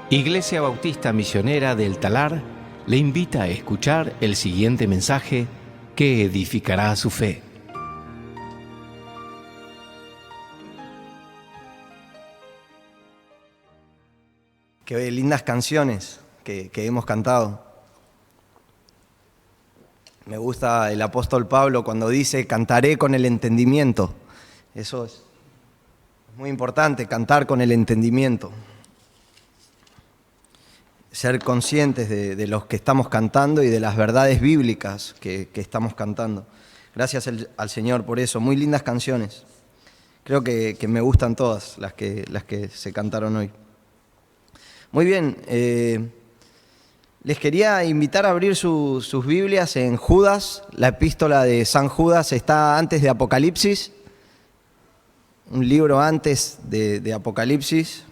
Iglesia Bautista Misionera del Talar le invita a escuchar el siguiente mensaje que edificará su fe. Qué lindas canciones que hemos cantado. Me gusta el apóstol Pablo cuando dice, cantaré con el entendimiento. Eso es muy importante, cantar con el entendimiento. Ser conscientes de los que estamos cantando y de las verdades bíblicas que estamos cantando. Gracias al Señor por eso. Muy lindas canciones. Creo que me gustan todas las que se cantaron hoy. Muy bien. Les quería invitar a abrir sus Biblias en Judas. La epístola de San Judas está antes de Apocalipsis. Un libro antes de Apocalipsis.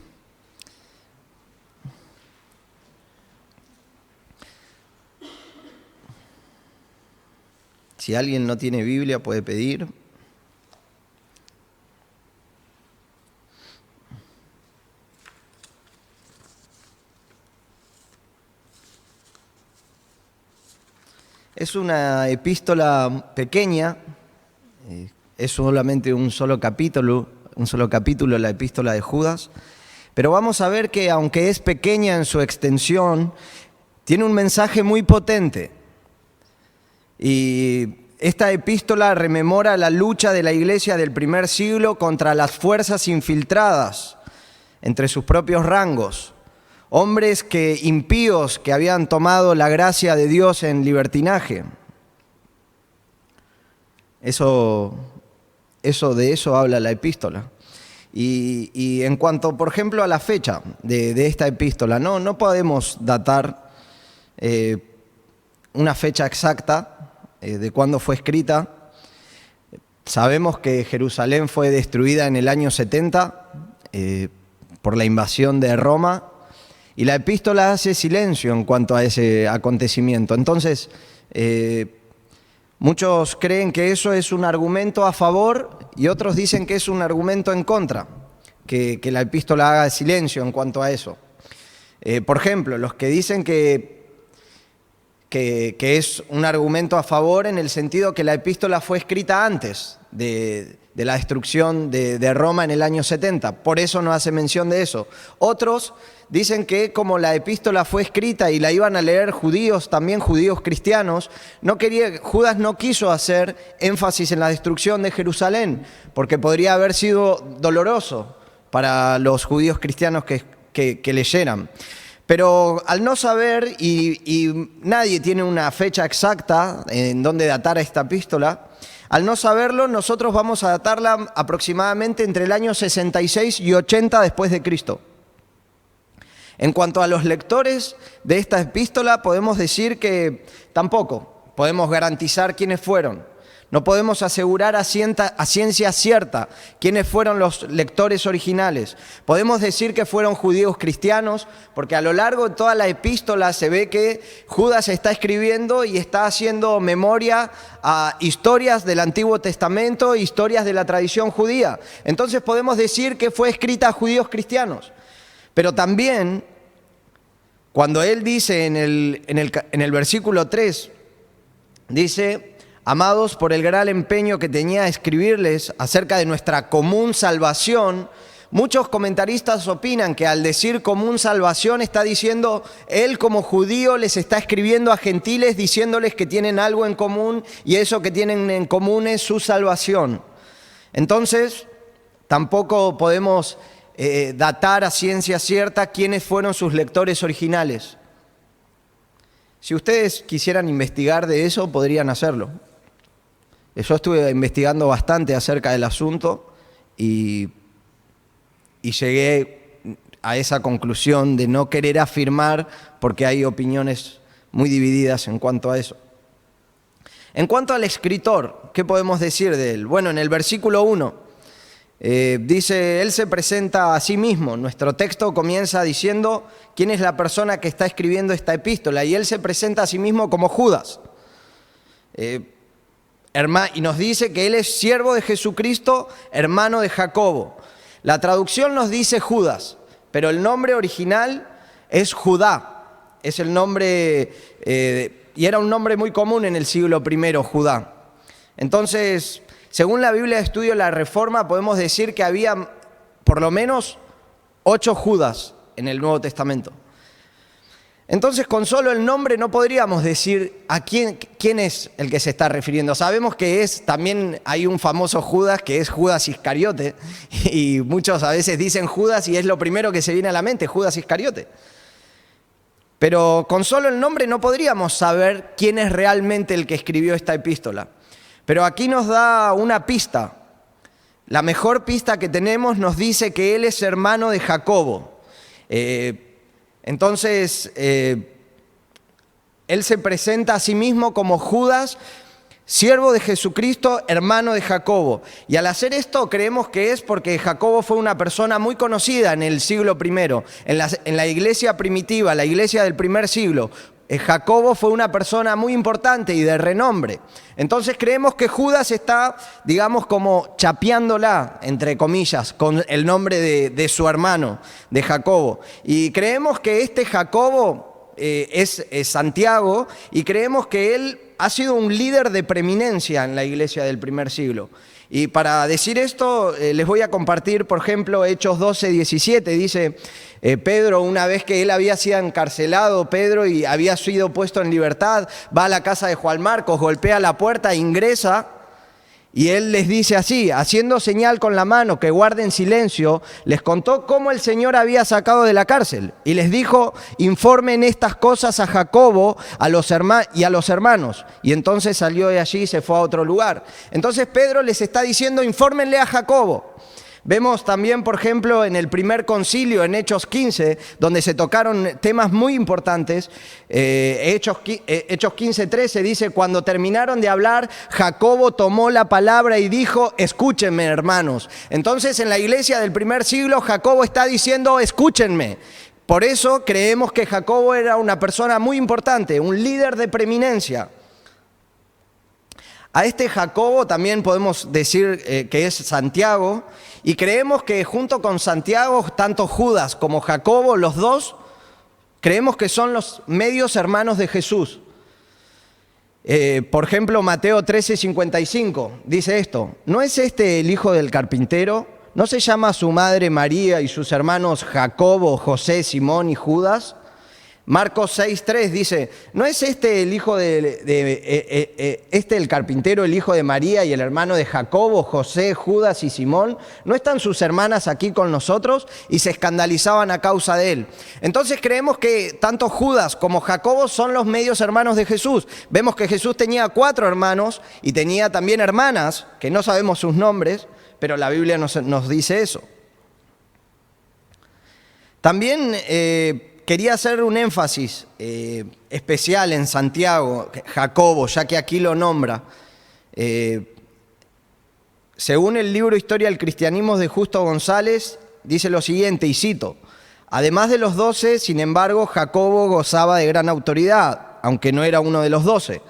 Si alguien no tiene Biblia, puede pedir. Es una epístola pequeña, es solamente un solo capítulo la epístola de Judas, pero vamos a ver que aunque es pequeña en su extensión, tiene un mensaje muy potente. Y esta epístola rememora la lucha de la iglesia del primer siglo contra las fuerzas infiltradas entre sus propios rangos. Hombres impíos que habían tomado la gracia de Dios en libertinaje. De eso habla la epístola. Y en cuanto, por ejemplo, a la fecha de esta epístola, no podemos datar una fecha exacta de cuándo fue escrita. Sabemos que Jerusalén fue destruida en el año 70 por la invasión de Roma, y la epístola hace silencio en cuanto a ese acontecimiento. Entonces, muchos creen que eso es un argumento a favor y otros dicen que es un argumento en contra, que la epístola haga silencio en cuanto a eso. Por ejemplo, los que dicen que es un argumento a favor en el sentido que la epístola fue escrita antes de la destrucción de Roma en el año 70, por eso no hace mención de eso. Otros dicen que como la epístola fue escrita y la iban a leer judíos, también judíos cristianos, Judas no quiso hacer énfasis en la destrucción de Jerusalén, porque podría haber sido doloroso para los judíos cristianos que leyeran. Pero al no saber, y nadie tiene una fecha exacta en donde datar esta epístola, al no saberlo, nosotros vamos a datarla aproximadamente entre el año 66 y 80 después de Cristo. En cuanto a los lectores de esta epístola, podemos decir que tampoco podemos garantizar quiénes fueron. No podemos asegurar a ciencia cierta quiénes fueron los lectores originales. Podemos decir que fueron judíos cristianos, porque a lo largo de toda la epístola se ve que Judas está escribiendo y está haciendo memoria a historias del Antiguo Testamento, historias de la tradición judía. Entonces podemos decir que fue escrita a judíos cristianos. Pero también, cuando él dice en el versículo 3, dice: amados, por el gran empeño que tenía a escribirles acerca de nuestra común salvación, muchos comentaristas opinan que al decir común salvación está diciendo, él como judío les está escribiendo a gentiles diciéndoles que tienen algo en común y eso que tienen en común es su salvación. Entonces, tampoco podemos datar a ciencia cierta quiénes fueron sus lectores originales. Si ustedes quisieran investigar de eso, podrían hacerlo. Yo estuve investigando bastante acerca del asunto y llegué a esa conclusión de no querer afirmar porque hay opiniones muy divididas en cuanto a eso. En cuanto al escritor, ¿qué podemos decir de él? Bueno, en el versículo 1 dice, él se presenta a sí mismo. Nuestro texto comienza diciendo quién es la persona que está escribiendo esta epístola, y él se presenta a sí mismo como Judas. Y nos dice que él es siervo de Jesucristo, hermano de Jacobo. La traducción nos dice Judas, pero el nombre original es Judá. Es el nombre, y era un nombre muy común en el siglo I, Judá. Entonces, según la Biblia de Estudio de la Reforma, podemos decir que había por lo menos 8 Judas en el Nuevo Testamento. Entonces, con solo el nombre no podríamos decir a quién es el que se está refiriendo. Sabemos que también hay un famoso Judas que es Judas Iscariote, y muchos a veces dicen Judas y es lo primero que se viene a la mente, Judas Iscariote. Pero con solo el nombre no podríamos saber quién es realmente el que escribió esta epístola. Pero aquí nos da una pista. La mejor pista que tenemos nos dice que él es hermano de Jacobo. Entonces, él se presenta a sí mismo como Judas, siervo de Jesucristo, hermano de Jacobo. Y al hacer esto creemos que es porque Jacobo fue una persona muy conocida en el siglo I, en la iglesia primitiva, la iglesia del primer siglo. Jacobo fue una persona muy importante y de renombre. Entonces creemos que Judas está, digamos, como chapeándola, entre comillas, con el nombre de su hermano, de Jacobo. Y creemos que este Jacobo es Santiago, y creemos que él ha sido un líder de preeminencia en la iglesia del primer siglo. Y para decir esto, les voy a compartir, por ejemplo, Hechos 12:17. Dice, Pedro, una vez que él había sido encarcelado, Pedro, y había sido puesto en libertad, va a la casa de Juan Marcos, golpea la puerta, ingresa, y él les dice así, haciendo señal con la mano que guarden silencio, les contó cómo el Señor había sacado de la cárcel. Y les dijo, informen estas cosas a Jacobo y a los hermanos. Y entonces salió de allí y se fue a otro lugar. Entonces Pedro les está diciendo, infórmenle a Jacobo. Vemos también, por ejemplo, en el primer concilio, en Hechos 15, donde se tocaron temas muy importantes. Hechos 15:13 dice, cuando terminaron de hablar, Jacobo tomó la palabra y dijo, escúchenme, hermanos. Entonces, en la iglesia del primer siglo, Jacobo está diciendo, escúchenme. Por eso creemos que Jacobo era una persona muy importante, un líder de preeminencia. A este Jacobo también podemos decir que es Santiago, y creemos que junto con Santiago, tanto Judas como Jacobo, los dos, creemos que son los medios hermanos de Jesús. Por ejemplo, Mateo 13:55 dice esto, ¿no es este el hijo del carpintero? ¿No se llama su madre María y sus hermanos Jacobo, José, Simón y Judas? Marcos 6:3 dice, ¿no es este el hijo el carpintero, el hijo de María y el hermano de Jacobo, José, Judas y Simón? ¿No están sus hermanas aquí con nosotros? Y se escandalizaban a causa de él. Entonces creemos que tanto Judas como Jacobo son los medios hermanos de Jesús. Vemos que Jesús tenía 4 hermanos y tenía también hermanas, que no sabemos sus nombres, pero la Biblia nos dice eso. También quería hacer un énfasis especial en Santiago, Jacobo, ya que aquí lo nombra. Según el libro Historia del Cristianismo de Justo González, dice lo siguiente, y cito, además de los 12, sin embargo, Jacobo gozaba de gran autoridad, aunque no era uno de los 12.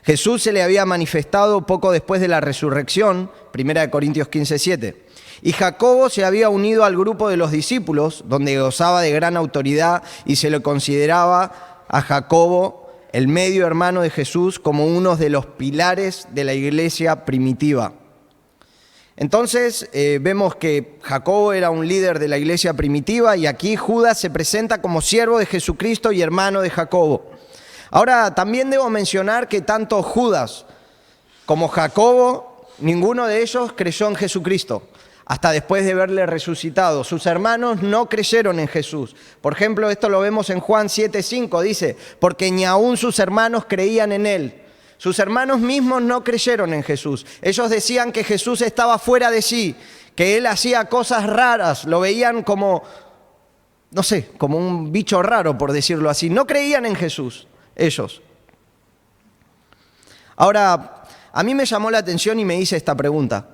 Jesús se le había manifestado poco después de la resurrección, 1 Corintios 15:7. Y Jacobo se había unido al grupo de los discípulos, donde gozaba de gran autoridad y se le consideraba a Jacobo, el medio hermano de Jesús, como uno de los pilares de la iglesia primitiva. Entonces vemos que Jacobo era un líder de la iglesia primitiva y aquí Judas se presenta como siervo de Jesucristo y hermano de Jacobo. Ahora, también debo mencionar que tanto Judas como Jacobo, ninguno de ellos creyó en Jesucristo hasta después de verle resucitado. Sus hermanos no creyeron en Jesús. Por ejemplo, esto lo vemos en Juan 7:5, dice, porque ni aún sus hermanos creían en él. Sus hermanos mismos no creyeron en Jesús. Ellos decían que Jesús estaba fuera de sí, que él hacía cosas raras, lo veían como, no sé, como un bicho raro, por decirlo así. No creían en Jesús, ellos. Ahora, a mí me llamó la atención y me hice esta pregunta.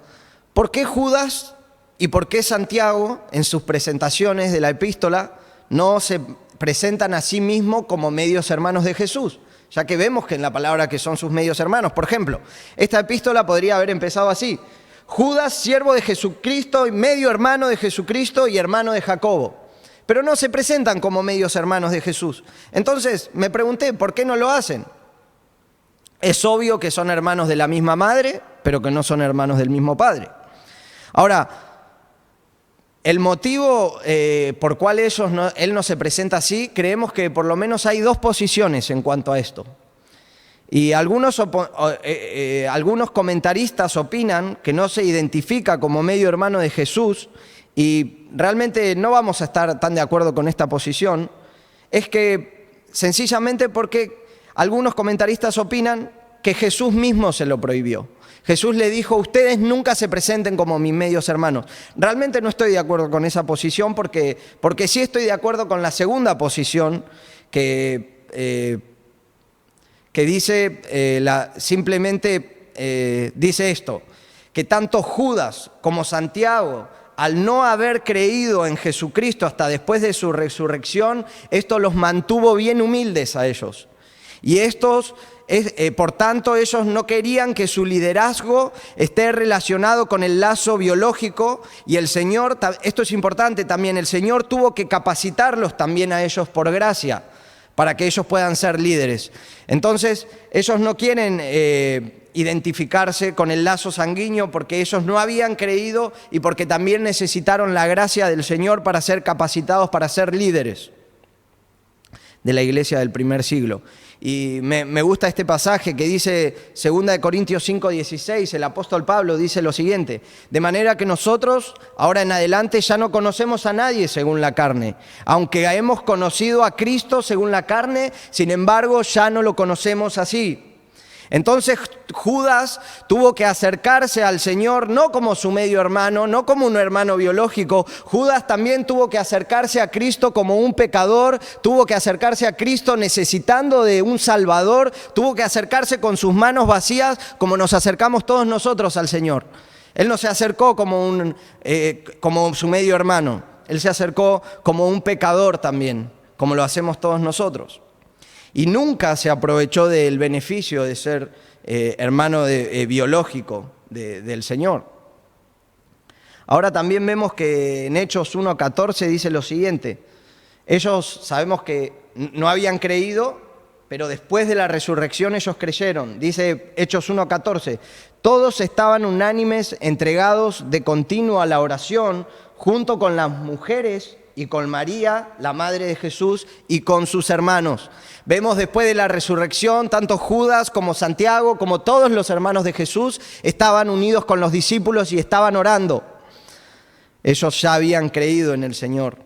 ¿Por qué Judas y por qué Santiago, en sus presentaciones de la epístola, no se presentan a sí mismos como medios hermanos de Jesús? Ya que vemos que en la palabra que son sus medios hermanos. Por ejemplo, esta epístola podría haber empezado así. Judas, siervo de Jesucristo y medio hermano de Jesucristo y hermano de Jacobo. pero no se presentan como medios hermanos de Jesús. Entonces me pregunté, ¿por qué no lo hacen? Es obvio que son hermanos de la misma madre, pero que no son hermanos del mismo padre. Ahora, el motivo por cual él no se presenta así, creemos que por lo menos hay dos posiciones en cuanto a esto. Y algunos comentaristas opinan que no se identifica como medio hermano de Jesús, y realmente no vamos a estar tan de acuerdo con esta posición. Es que sencillamente porque algunos comentaristas opinan que Jesús mismo se lo prohibió. Jesús le dijo, ustedes nunca se presenten como mis medios hermanos. Realmente no estoy de acuerdo con esa posición porque sí estoy de acuerdo con la segunda posición que dice, simplemente dice esto, que tanto Judas como Santiago, al no haber creído en Jesucristo hasta después de su resurrección, esto los mantuvo bien humildes a ellos. Y por tanto, ellos no querían que su liderazgo esté relacionado con el lazo biológico, y el Señor, esto es importante también, el Señor tuvo que capacitarlos también a ellos por gracia, para que ellos puedan ser líderes. Entonces, ellos no quieren identificarse con el lazo sanguíneo porque ellos no habían creído y porque también necesitaron la gracia del Señor para ser capacitados para ser líderes de la iglesia del primer siglo. Y me gusta este pasaje que dice 2 Corintios 5:16, el apóstol Pablo dice lo siguiente: de manera que nosotros, ahora en adelante, ya no conocemos a nadie según la carne. Aunque hemos conocido a Cristo según la carne, sin embargo, ya no lo conocemos así. Entonces Judas tuvo que acercarse al Señor no como su medio hermano, no como un hermano biológico. Judas también tuvo que acercarse a Cristo como un pecador, tuvo que acercarse a Cristo necesitando de un Salvador, tuvo que acercarse con sus manos vacías como nos acercamos todos nosotros al Señor. Él no se acercó como su medio hermano, él se acercó como un pecador también, como lo hacemos todos nosotros. Y nunca se aprovechó del beneficio de ser hermano biológico del Señor. Ahora también vemos que en Hechos 1:14 dice lo siguiente: ellos sabemos que no habían creído, pero después de la resurrección ellos creyeron. Dice Hechos 1:14, todos estaban unánimes, entregados de continuo a la oración, junto con las mujeres y con María, la madre de Jesús, y con sus hermanos. Vemos después de la resurrección, tanto Judas como Santiago, como todos los hermanos de Jesús, estaban unidos con los discípulos y estaban orando. Ellos ya habían creído en el Señor.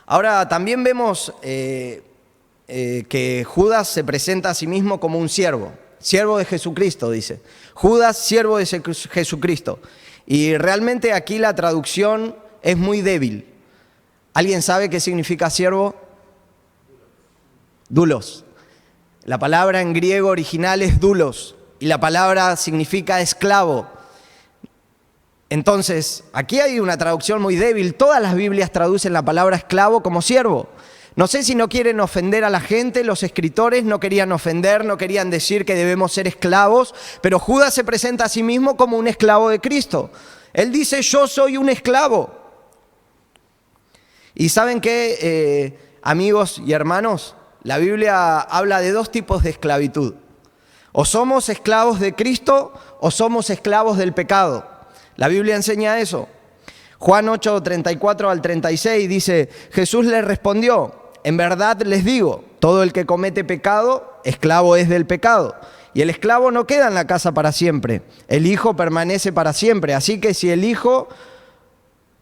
Ahora también vemos que Judas se presenta a sí mismo como un siervo de Jesucristo, dice. Judas, siervo de Jesucristo. Y realmente aquí la traducción es muy débil. ¿Alguien sabe qué significa siervo? Doulos. La palabra en griego original es doulos y la palabra significa esclavo. Entonces, aquí hay una traducción muy débil. Todas las Biblias traducen la palabra esclavo como siervo. No sé si no quieren ofender a la gente, los escritores no querían ofender, no querían decir que debemos ser esclavos, pero Judas se presenta a sí mismo como un esclavo de Cristo. Él dice, yo soy un esclavo. Y ¿saben qué, amigos y hermanos? La Biblia habla de dos tipos de esclavitud. O somos esclavos de Cristo o somos esclavos del pecado. La Biblia enseña eso. Juan 8:34 al 36 dice, Jesús les respondió, en verdad les digo, todo el que comete pecado, esclavo es del pecado. Y el esclavo no queda en la casa para siempre, el Hijo permanece para siempre. Así que si el Hijo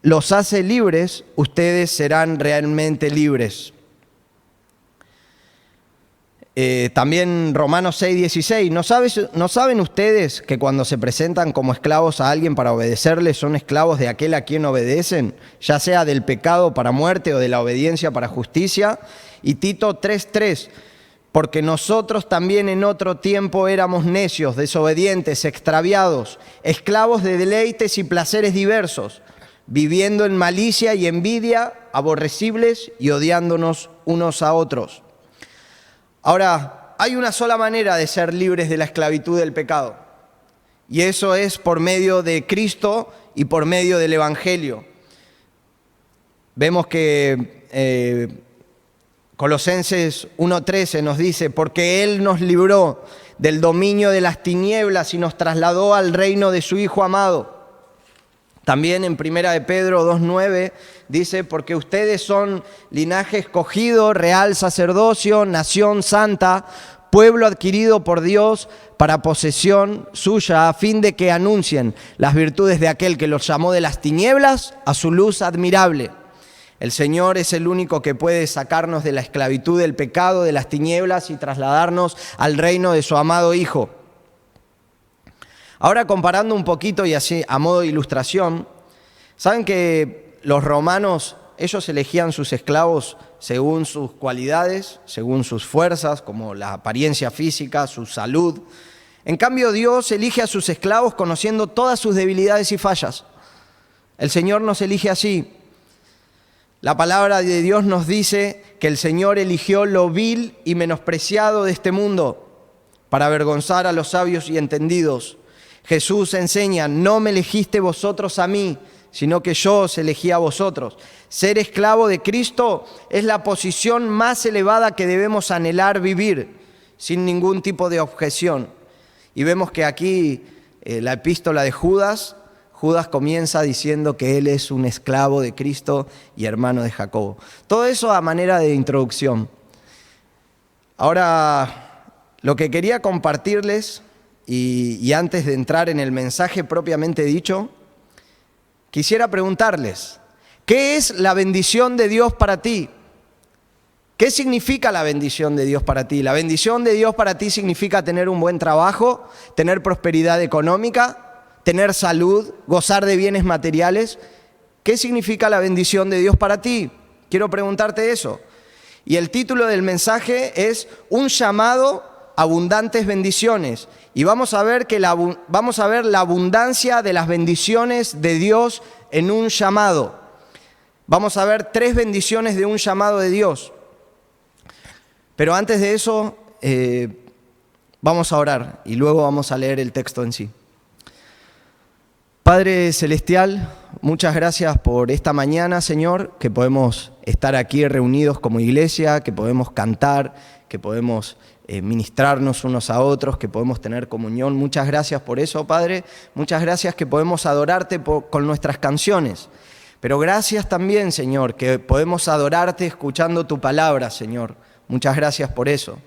los hace libres, ustedes serán realmente libres. También Romanos 6:16, ¿no saben ustedes que cuando se presentan como esclavos a alguien para obedecerle, son esclavos de aquel a quien obedecen, ya sea del pecado para muerte o de la obediencia para justicia? Y Tito 3:3, porque nosotros también en otro tiempo éramos necios, desobedientes, extraviados, esclavos de deleites y placeres diversos, viviendo en malicia y envidia, aborrecibles y odiándonos unos a otros. Ahora, hay una sola manera de ser libres de la esclavitud del pecado, y eso es por medio de Cristo y por medio del Evangelio. Vemos que Colosenses 1:13 nos dice, porque Él nos libró del dominio de las tinieblas y nos trasladó al reino de su Hijo amado. También en 1 de Pedro 2:9 dice, porque ustedes son linaje escogido, real sacerdocio, nación santa, pueblo adquirido por Dios para posesión suya, a fin de que anuncien las virtudes de aquel que los llamó de las tinieblas a su luz admirable. El Señor es el único que puede sacarnos de la esclavitud del pecado, de las tinieblas y trasladarnos al reino de su amado Hijo. Ahora, comparando un poquito y así a modo de ilustración, ¿saben que los romanos, ellos elegían sus esclavos según sus cualidades, según sus fuerzas, como la apariencia física, su salud? En cambio, Dios elige a sus esclavos conociendo todas sus debilidades y fallas. El Señor nos elige así. La palabra de Dios nos dice que el Señor eligió lo vil y menospreciado de este mundo para avergonzar a los sabios y entendidos. Jesús enseña, no me elegiste vosotros a mí, sino que yo os elegí a vosotros. Ser esclavo de Cristo es la posición más elevada que debemos anhelar vivir, sin ningún tipo de objeción. Y vemos que aquí la epístola de Judas comienza diciendo que él es un esclavo de Cristo y hermano de Jacobo. Todo eso a manera de introducción. Ahora, lo que quería compartirles, y antes de entrar en el mensaje propiamente dicho, quisiera preguntarles, ¿qué es la bendición de Dios para ti? ¿Qué significa la bendición de Dios para ti? La bendición de Dios para ti significa tener un buen trabajo, tener prosperidad económica, tener salud, gozar de bienes materiales. ¿Qué significa la bendición de Dios para ti? Quiero preguntarte eso. Y el título del mensaje es Un llamado a abundantes bendiciones. Y vamos a ver la abundancia de las bendiciones de Dios en un llamado. Vamos a ver 3 bendiciones de un llamado de Dios. Pero antes de eso, vamos a orar y luego vamos a leer el texto en sí. Padre Celestial, muchas gracias por esta mañana, Señor, que podemos estar aquí reunidos como iglesia, que podemos cantar, que podemos ministrarnos unos a otros, que podemos tener comunión. Muchas gracias por eso, Padre. Muchas gracias que podemos adorarte con nuestras canciones. Pero gracias también, Señor, que podemos adorarte escuchando tu palabra, Señor. Muchas gracias por eso.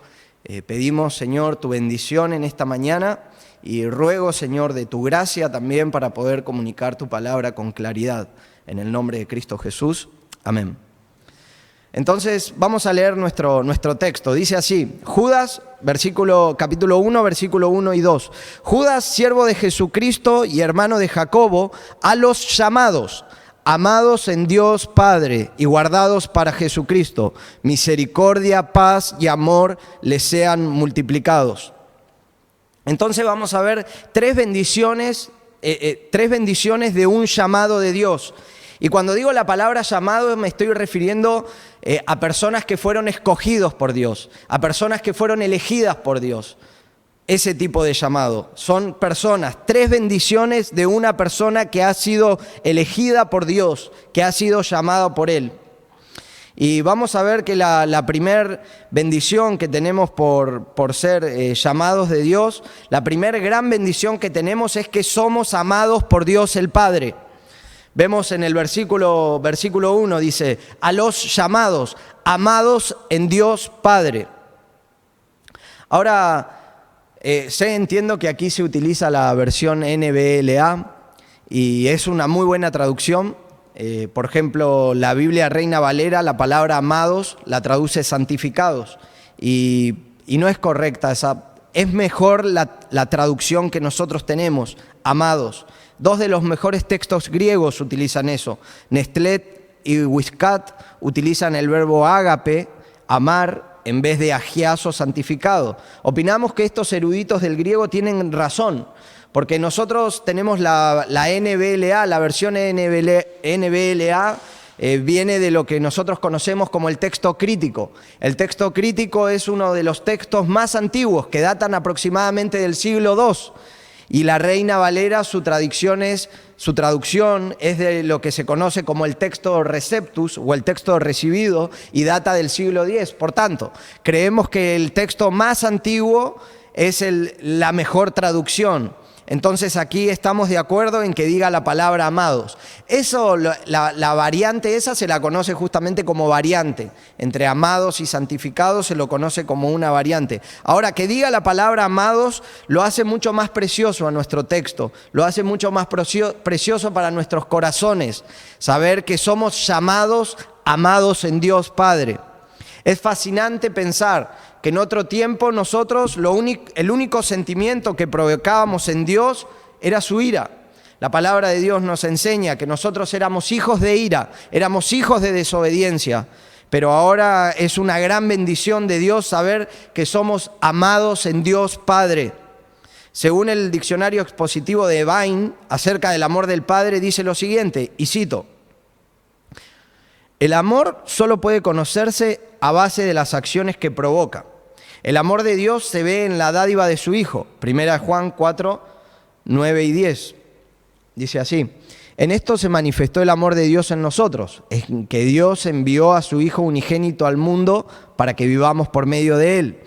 Pedimos, Señor, tu bendición en esta mañana y ruego, Señor, de tu gracia también para poder comunicar tu palabra con claridad. En el nombre de Cristo Jesús. Amén. Entonces vamos a leer nuestro texto. Dice así, Judas, capítulo 1, versículo 1 y 2. Judas, siervo de Jesucristo y hermano de Jacobo, a los llamados, amados en Dios Padre y guardados para Jesucristo, misericordia, paz y amor les sean multiplicados. Entonces vamos a ver 3 bendiciones de un llamado de Dios. Y cuando digo la palabra llamado me estoy refiriendo a personas que fueron escogidos por Dios, a personas que fueron elegidas por Dios. Ese tipo de llamado. Son personas, 3 bendiciones de una persona que ha sido elegida por Dios, que ha sido llamada por Él. Y vamos a ver que la primer bendición que tenemos por ser llamados de Dios, la primer gran bendición que tenemos es que somos amados por Dios el Padre. Vemos en el versículo 1, dice, a los llamados, amados en Dios Padre. Ahora, entiendo que aquí se utiliza la versión NBLA y es una muy buena traducción. Por ejemplo, la Biblia Reina Valera, la palabra amados, la traduce santificados. Y no es correcta esa. Es mejor la traducción que nosotros tenemos, amados. 2 de los mejores textos griegos utilizan eso. Nestlet y Wiscat utilizan el verbo ágape, amar, en vez de agiazo, santificado. Opinamos que estos eruditos del griego tienen razón, porque nosotros tenemos la NBLA, la versión NBLA viene de lo que nosotros conocemos como el texto crítico. El texto crítico es uno de los textos más antiguos, que datan aproximadamente del siglo II. Y la Reina Valera, su traducción es su traducción es de lo que se conoce como el texto receptus o el texto recibido y data del siglo X. Por tanto, creemos que el texto más antiguo es la mejor traducción. Entonces aquí estamos de acuerdo en que diga la palabra amados. Eso, la variante esa se la conoce justamente como variante. Entre amados y santificados se lo conoce como una variante. Ahora, que diga la palabra amados lo hace mucho más precioso a nuestro texto. Lo hace mucho más precioso para nuestros corazones. Saber que somos llamados amados en Dios Padre. Es fascinante pensar que en otro tiempo nosotros el único sentimiento que provocábamos en Dios era su ira. La palabra de Dios nos enseña que nosotros éramos hijos de ira, éramos hijos de desobediencia, pero ahora es una gran bendición de Dios saber que somos amados en Dios Padre. Según el diccionario expositivo de Vine, acerca del amor del Padre, dice lo siguiente, y cito: el amor solo puede conocerse a base de las acciones que provoca. El amor de Dios se ve en la dádiva de su Hijo. 1 Juan 4, 9 y 10. Dice así: en esto se manifestó el amor de Dios en nosotros, en que Dios envió a su Hijo unigénito al mundo para que vivamos por medio de Él.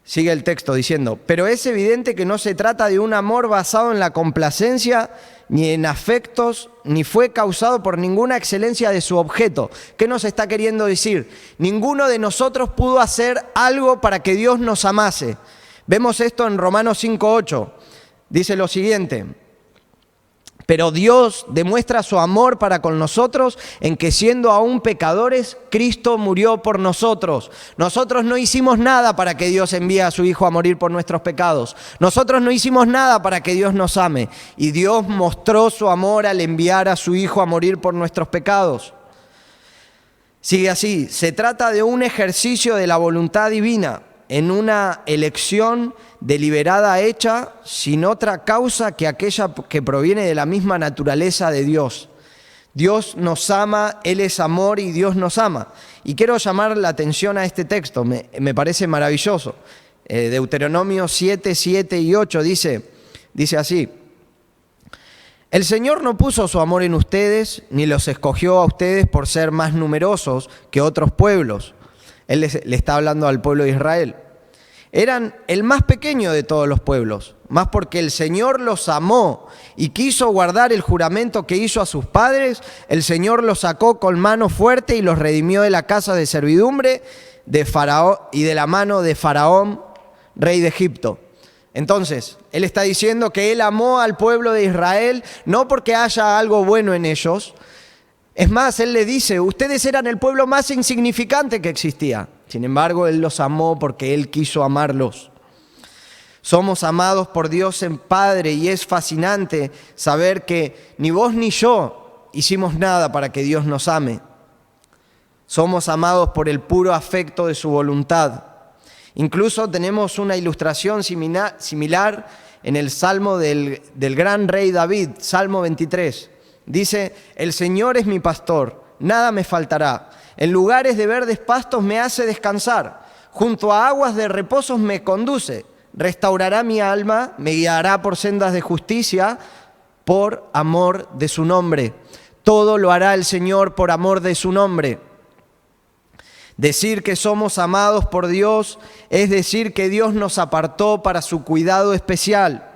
Sigue el texto diciendo: pero es evidente que no se trata de un amor basado en la complacencia ni en afectos, ni fue causado por ninguna excelencia de su objeto. ¿Qué nos está queriendo decir? Ninguno de nosotros pudo hacer algo para que Dios nos amase. Vemos esto en Romanos 5:8. Dice lo siguiente: pero Dios demuestra su amor para con nosotros en que siendo aún pecadores, Cristo murió por nosotros. Nosotros no hicimos nada para que Dios envíe a su Hijo a morir por nuestros pecados. Nosotros no hicimos nada para que Dios nos ame. Y Dios mostró su amor al enviar a su Hijo a morir por nuestros pecados. Sigue así: se trata de un ejercicio de la voluntad divina, en una elección deliberada hecha sin otra causa que aquella que proviene de la misma naturaleza de Dios. Dios nos ama, Él es amor y Dios nos ama. Y quiero llamar la atención a este texto, me parece maravilloso. Deuteronomio 7, 7 y 8 dice así: el Señor no puso su amor en ustedes, ni los escogió a ustedes por ser más numerosos que otros pueblos. Él le está hablando al pueblo de Israel. Eran el más pequeño de todos los pueblos, más porque el Señor los amó y quiso guardar el juramento que hizo a sus padres. El Señor los sacó con mano fuerte y los redimió de la casa de servidumbre de Faraón y de la mano de Faraón, rey de Egipto. Entonces, Él está diciendo que Él amó al pueblo de Israel no porque haya algo bueno en ellos. Es más, Él le dice: ustedes eran el pueblo más insignificante que existía. Sin embargo, Él los amó porque Él quiso amarlos. Somos amados por Dios en Padre y es fascinante saber que ni vos ni yo hicimos nada para que Dios nos ame. Somos amados por el puro afecto de su voluntad. Incluso tenemos una ilustración similar en el Salmo del gran rey David, Salmo 23. Dice: el Señor es mi pastor, nada me faltará. En lugares de verdes pastos me hace descansar. Junto a aguas de reposos me conduce. Restaurará mi alma, me guiará por sendas de justicia, por amor de su nombre. Todo lo hará el Señor por amor de su nombre. Decir que somos amados por Dios es decir que Dios nos apartó para su cuidado especial.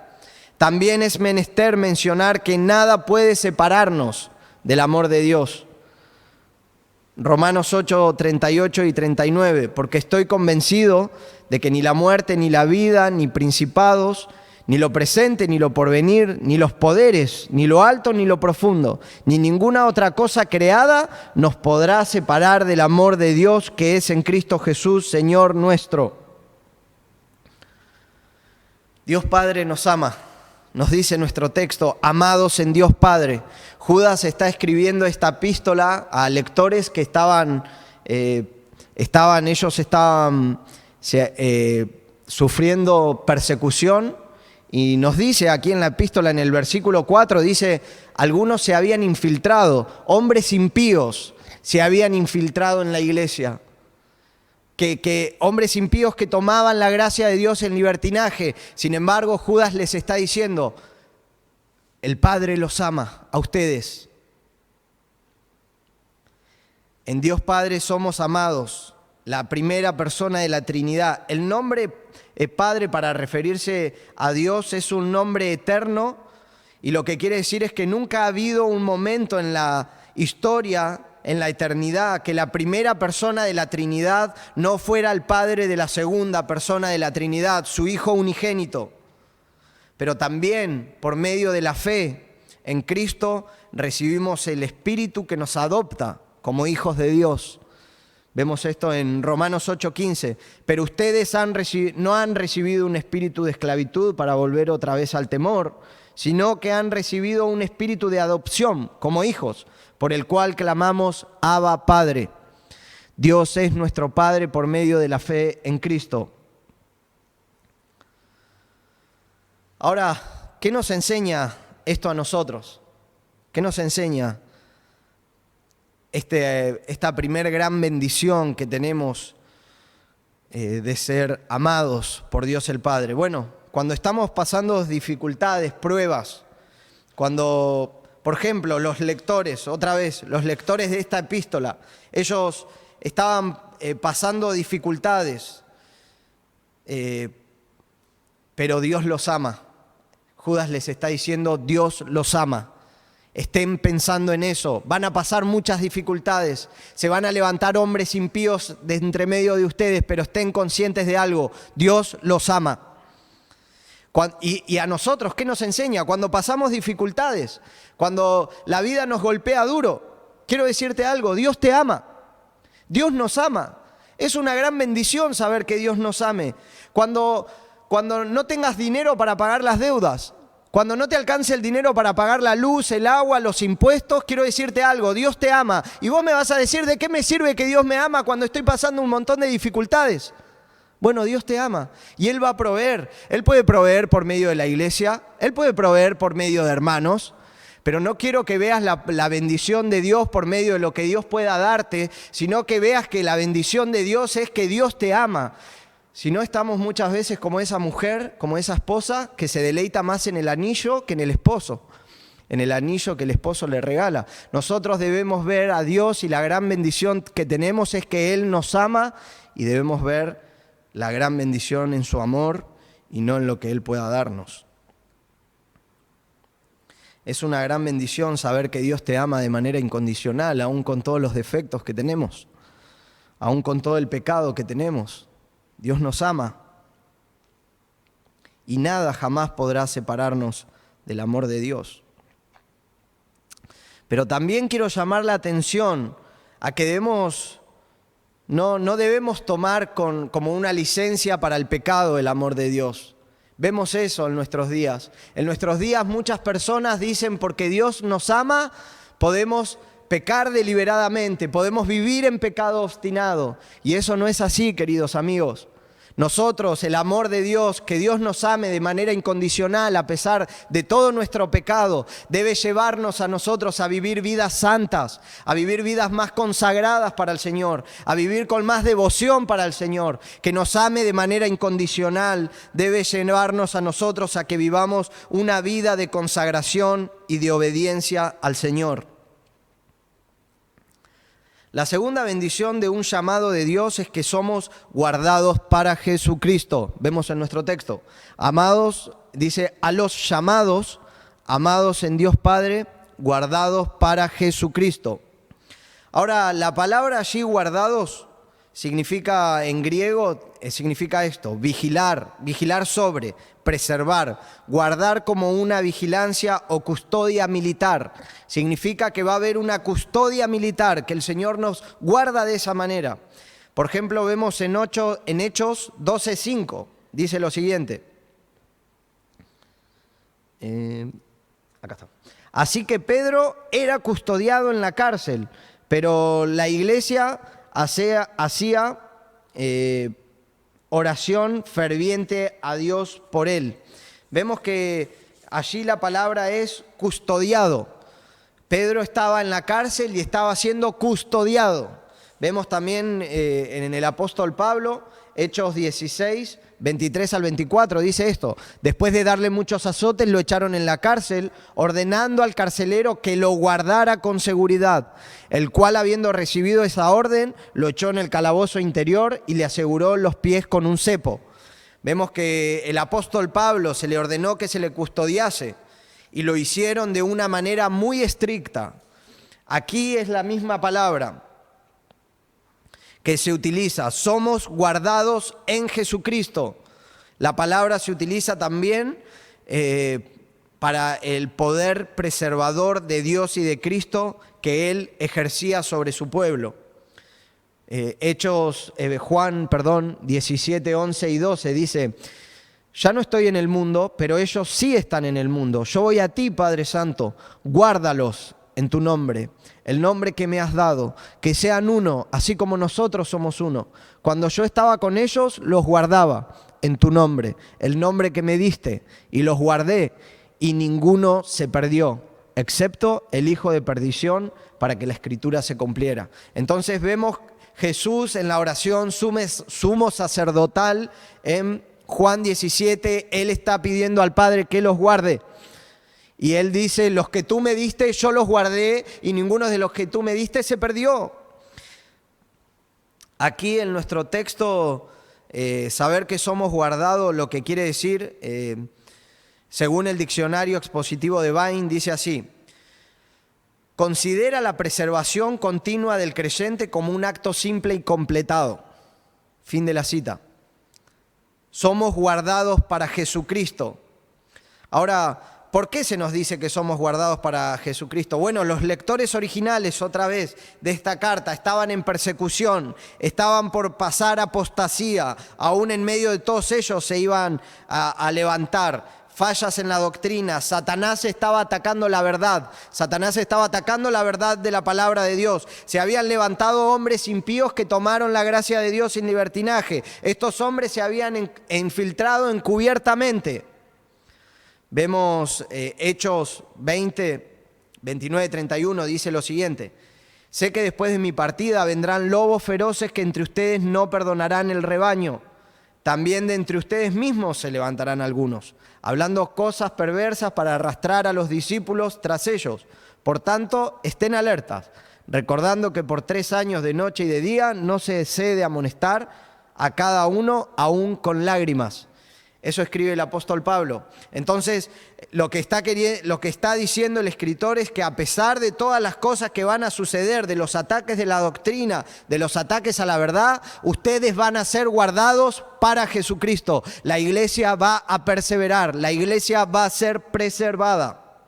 También es menester mencionar que nada puede separarnos del amor de Dios. Romanos 8, 38 y 39, porque estoy convencido de que ni la muerte, ni la vida, ni principados, ni lo presente, ni lo porvenir, ni los poderes, ni lo alto, ni lo profundo, ni ninguna otra cosa creada nos podrá separar del amor de Dios que es en Cristo Jesús, Señor nuestro. Dios Padre nos ama. Nos dice nuestro texto: amados en Dios Padre. Judas está escribiendo esta epístola a lectores que estaban sufriendo persecución, y nos dice aquí en la epístola, en el versículo 4, dice: algunos se habían infiltrado, hombres impíos se habían infiltrado en la iglesia. Que hombres impíos que tomaban la gracia de Dios en libertinaje. Sin embargo, Judas les está diciendo: El Padre los ama a ustedes. En Dios Padre somos amados, la primera persona de la Trinidad. El nombre Padre, para referirse a Dios, es un nombre eterno, y lo que quiere decir es que nunca ha habido un momento en la historia, en la eternidad, que la primera persona de la Trinidad no fuera el Padre de la segunda persona de la Trinidad, su Hijo unigénito. Pero también, por medio de la fe en Cristo, recibimos el Espíritu que nos adopta como hijos de Dios. Vemos esto en Romanos 8:15. Pero ustedes no han recibido un espíritu de esclavitud para volver otra vez al temor, sino que han recibido un espíritu de adopción como hijos, por el cual clamamos, Abba, Padre. Dios es nuestro Padre por medio de la fe en Cristo. Ahora, ¿qué nos enseña esto a nosotros? ¿Qué nos enseña esta primer gran bendición que tenemos de ser amados por Dios el Padre? Bueno, cuando estamos pasando dificultades, pruebas, cuando, por ejemplo, los lectores de esta epístola, ellos estaban pasando dificultades, pero Dios los ama. Judas les está diciendo, Dios los ama. Estén pensando en eso. Van a pasar muchas dificultades. Se van a levantar hombres impíos de entre medio de ustedes, pero estén conscientes de algo. Dios los ama. Y a nosotros, ¿qué nos enseña? Cuando pasamos dificultades, cuando la vida nos golpea duro, quiero decirte algo, Dios te ama. Dios nos ama. Es una gran bendición saber que Dios nos ame. Cuando no tengas dinero para pagar las deudas, cuando no te alcance el dinero para pagar la luz, el agua, los impuestos, quiero decirte algo, Dios te ama. Y vos me vas a decir, ¿de qué me sirve que Dios me ama cuando estoy pasando un montón de dificultades? Bueno, Dios te ama y Él va a proveer. Él puede proveer por medio de la iglesia, Él puede proveer por medio de hermanos, pero no quiero que veas la bendición de Dios por medio de lo que Dios pueda darte, sino que veas que la bendición de Dios es que Dios te ama. Si no, estamos muchas veces como esa mujer, como esa esposa que se deleita más en el anillo que en el esposo, en el anillo que el esposo le regala. Nosotros debemos ver a Dios y la gran bendición que tenemos es que Él nos ama y debemos ver la gran bendición en su amor y no en lo que Él pueda darnos. Es una gran bendición saber que Dios te ama de manera incondicional, aún con todos los defectos que tenemos, aún con todo el pecado que tenemos. Dios nos ama y nada jamás podrá separarnos del amor de Dios. Pero también quiero llamar la atención a que no debemos tomar como una licencia para el pecado el amor de Dios. Vemos eso en nuestros días. En nuestros días muchas personas dicen porque Dios nos ama, podemos pecar deliberadamente, podemos vivir en pecado obstinado. Y eso no es así, queridos amigos. Nosotros, el amor de Dios, que Dios nos ame de manera incondicional a pesar de todo nuestro pecado, debe llevarnos a nosotros a vivir vidas santas, a vivir vidas más consagradas para el Señor, a vivir con más devoción para el Señor. Que nos ame de manera incondicional debe llevarnos a nosotros a que vivamos una vida de consagración y de obediencia al Señor. La segunda bendición de un llamado de Dios es que somos guardados para Jesucristo. Vemos en nuestro texto. Amados, dice, a los llamados, amados en Dios Padre, guardados para Jesucristo. Ahora, la palabra allí guardados significa en griego, significa esto, vigilar sobre, preservar, guardar como una vigilancia o custodia militar. Significa que va a haber una custodia militar, que el Señor nos guarda de esa manera. Por ejemplo, vemos en Hechos 12:5, dice lo siguiente. Acá está. Así que Pedro era custodiado en la cárcel, pero la iglesia hacía oración ferviente a Dios por él. Vemos que allí la palabra es custodiado. Pedro estaba en la cárcel y estaba siendo custodiado. Vemos también en el apóstol Pablo Hechos 16, 23 al 24, dice esto: después de darle muchos azotes, lo echaron en la cárcel, ordenando al carcelero que lo guardara con seguridad, el cual, habiendo recibido esa orden, lo echó en el calabozo interior y le aseguró los pies con un cepo. Vemos que el apóstol Pablo se le ordenó que se le custodiase y lo hicieron de una manera muy estricta. Aquí es la misma palabra que se utiliza: somos guardados en Jesucristo. La palabra se utiliza también para el poder preservador de Dios y de Cristo que Él ejercía sobre su pueblo. Juan 17, 11 y 12 dice: ya no estoy en el mundo, pero ellos sí están en el mundo. Yo voy a ti, Padre Santo, guárdalos en tu nombre, el nombre que me has dado, que sean uno, así como nosotros somos uno. Cuando yo estaba con ellos, los guardaba en tu nombre, el nombre que me diste, y los guardé, y ninguno se perdió, excepto el hijo de perdición, para que la escritura se cumpliera. Entonces vemos Jesús en la oración sumo sacerdotal en Juan 17, Él está pidiendo al Padre que los guarde. Y Él dice: los que tú me diste, yo los guardé, y ninguno de los que tú me diste se perdió. Aquí en nuestro texto, saber que somos guardados, lo que quiere decir, según el diccionario expositivo de Bain, dice así: considera la preservación continua del creyente como un acto simple y completado. Fin de la cita. Somos guardados para Jesucristo. Ahora, ¿por qué se nos dice que somos guardados para Jesucristo? Bueno, los lectores originales, otra vez, de esta carta, estaban en persecución, estaban por pasar apostasía, aún en medio de todos ellos se iban a levantar fallas en la doctrina. Satanás estaba atacando la verdad, Satanás estaba atacando la verdad de la palabra de Dios. Se habían levantado hombres impíos que tomaron la gracia de Dios sin libertinaje. Estos hombres se habían infiltrado encubiertamente. Vemos Hechos 20, 29, 31, dice lo siguiente: sé que después de mi partida vendrán lobos feroces que entre ustedes no perdonarán el rebaño. También de entre ustedes mismos se levantarán algunos, hablando cosas perversas para arrastrar a los discípulos tras ellos. Por tanto, estén alertas, recordando que por 3 años de noche y de día no se cede a amonestar a cada uno, aún con lágrimas. Eso escribe el apóstol Pablo. Entonces, lo que está diciendo el escritor es que a pesar de todas las cosas que van a suceder, de los ataques de la doctrina, de los ataques a la verdad, ustedes van a ser guardados para Jesucristo. La iglesia va a perseverar, la iglesia va a ser preservada.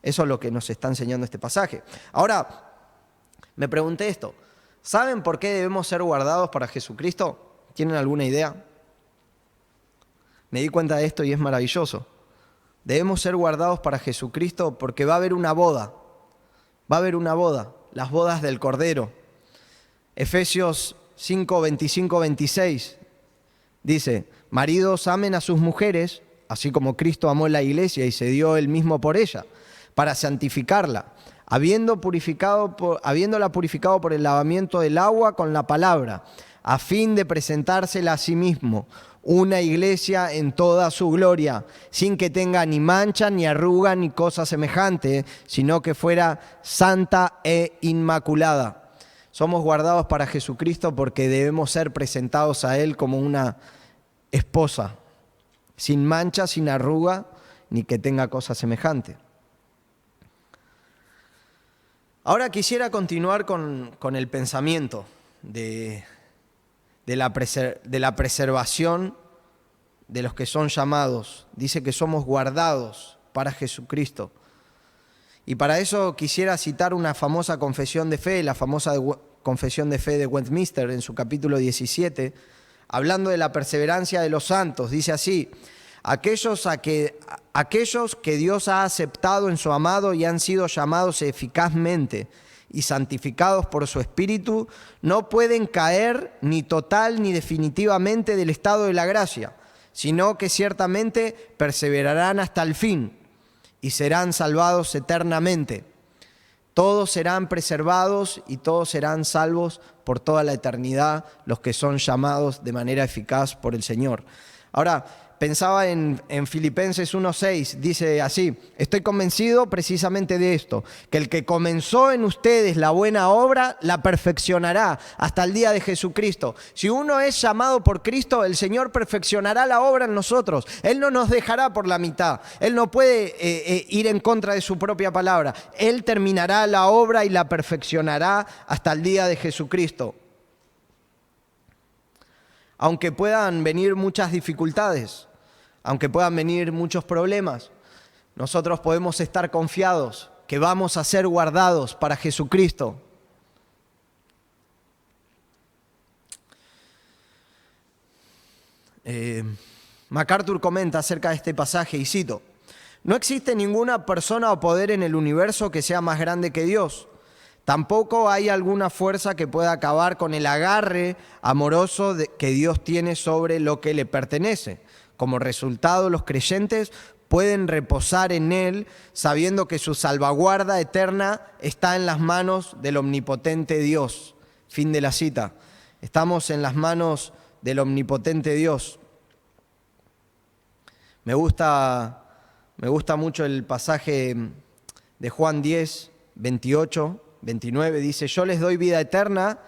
Eso es lo que nos está enseñando este pasaje. Ahora, me pregunté esto: ¿saben por qué debemos ser guardados para Jesucristo? ¿Tienen alguna idea? Me di cuenta de esto y es maravilloso. Debemos ser guardados para Jesucristo porque va a haber una boda. Va a haber una boda, las bodas del Cordero. Efesios 5, 25, 26 dice: maridos, amen a sus mujeres, así como Cristo amó la iglesia y se dio él mismo por ella, para santificarla, habiéndola purificado por el lavamiento del agua con la palabra, a fin de presentársela a sí mismo, una iglesia en toda su gloria, sin que tenga ni mancha, ni arruga, ni cosa semejante, sino que fuera santa e inmaculada. Somos guardados para Jesucristo porque debemos ser presentados a Él como una esposa, sin mancha, sin arruga, ni que tenga cosa semejante. Ahora quisiera continuar con el pensamiento de la preservación de los que son llamados. Dice que somos guardados para Jesucristo. Y para eso quisiera citar una famosa confesión de fe, la famosa confesión de fe de Westminster en su capítulo 17, hablando de la perseverancia de los santos. Dice así: aquellos que Dios ha aceptado en su amado y han sido llamados eficazmente y santificados por su Espíritu, no pueden caer ni total ni definitivamente del estado de la gracia, sino que ciertamente perseverarán hasta el fin y serán salvados eternamente. Todos serán preservados y todos serán salvos por toda la eternidad, los que son llamados de manera eficaz por el Señor. Ahora, pensaba en Filipenses 1:6, dice así: estoy convencido precisamente de esto, que el que comenzó en ustedes la buena obra, la perfeccionará hasta el día de Jesucristo. Si uno es llamado por Cristo, el Señor perfeccionará la obra en nosotros. Él no nos dejará por la mitad. Él no puede ir en contra de su propia palabra. Él terminará la obra y la perfeccionará hasta el día de Jesucristo. Aunque puedan venir muchas dificultades, aunque puedan venir muchos problemas, nosotros podemos estar confiados que vamos a ser guardados para Jesucristo. MacArthur comenta acerca de este pasaje y cito: no existe ninguna persona o poder en el universo que sea más grande que Dios. Tampoco hay alguna fuerza que pueda acabar con el agarre amoroso que Dios tiene sobre lo que le pertenece. Como resultado, los creyentes pueden reposar en Él, sabiendo que su salvaguarda eterna está en las manos del omnipotente Dios. Fin de la cita. Estamos en las manos del omnipotente Dios. Me gusta mucho el pasaje de Juan 10, 28, 29. Dice: yo les doy vida eterna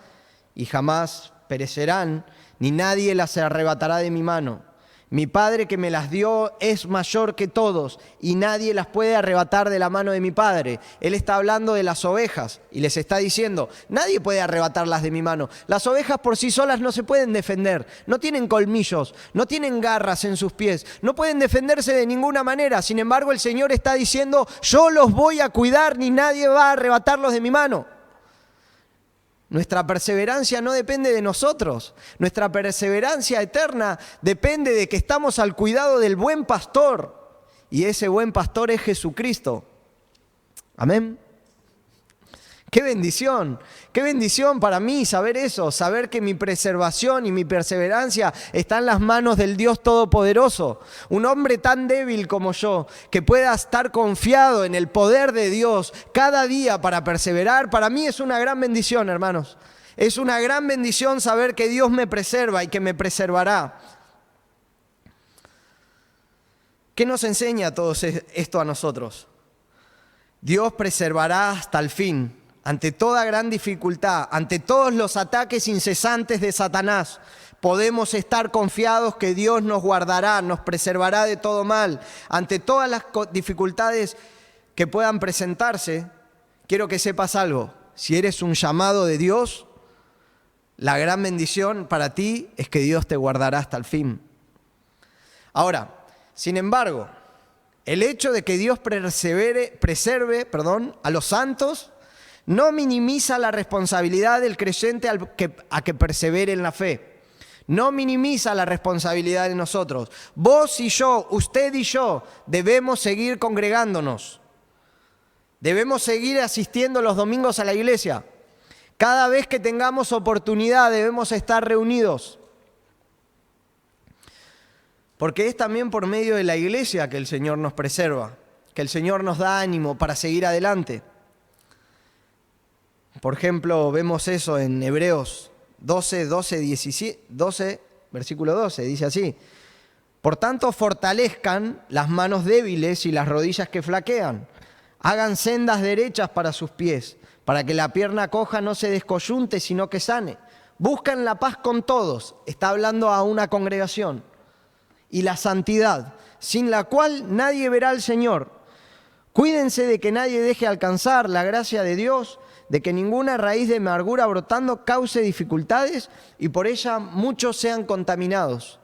y jamás perecerán, ni nadie las arrebatará de mi mano. Mi Padre que me las dio es mayor que todos y nadie las puede arrebatar de la mano de mi Padre. Él está hablando de las ovejas y les está diciendo: nadie puede arrebatarlas de mi mano. Las ovejas por sí solas no se pueden defender, no tienen colmillos, no tienen garras en sus pies, no pueden defenderse de ninguna manera. Sin embargo, el Señor está diciendo: yo los voy a cuidar, ni nadie va a arrebatarlos de mi mano. Nuestra perseverancia no depende de nosotros. Nuestra perseverancia eterna depende de que estamos al cuidado del buen pastor. Y ese buen pastor es Jesucristo. Amén. ¡Qué bendición! ¡Qué bendición para mí saber eso! Saber que mi preservación y mi perseverancia están en las manos del Dios Todopoderoso. Un hombre tan débil como yo, que pueda estar confiado en el poder de Dios cada día para perseverar, para mí es una gran bendición, hermanos. Es una gran bendición saber que Dios me preserva y que me preservará. ¿Qué nos enseña todo esto a nosotros? Dios preservará hasta el fin. Ante toda gran dificultad, ante todos los ataques incesantes de Satanás, podemos estar confiados que Dios nos guardará, nos preservará de todo mal. Ante todas las dificultades que puedan presentarse, quiero que sepas algo: si eres un llamado de Dios, la gran bendición para ti es que Dios te guardará hasta el fin. Ahora, sin embargo, el hecho de que Dios preserve a los santos no minimiza la responsabilidad del creyente a que persevere en la fe. No minimiza la responsabilidad de nosotros. Vos y yo, usted y yo, debemos seguir congregándonos. Debemos seguir asistiendo los domingos a la iglesia. Cada vez que tengamos oportunidad debemos estar reunidos. Porque es también por medio de la iglesia que el Señor nos preserva, que el Señor nos da ánimo para seguir adelante. Por ejemplo, vemos eso en Hebreos 12, versículo 12, dice así: por tanto, fortalezcan las manos débiles y las rodillas que flaquean. Hagan sendas derechas para sus pies, para que la pierna coja no se descoyunte, sino que sane. Buscan la paz con todos, está hablando a una congregación, y la santidad, sin la cual nadie verá al Señor. Cuídense de que nadie deje alcanzar la gracia de Dios, de que ninguna raíz de amargura brotando cause dificultades y por ella muchos sean contaminados.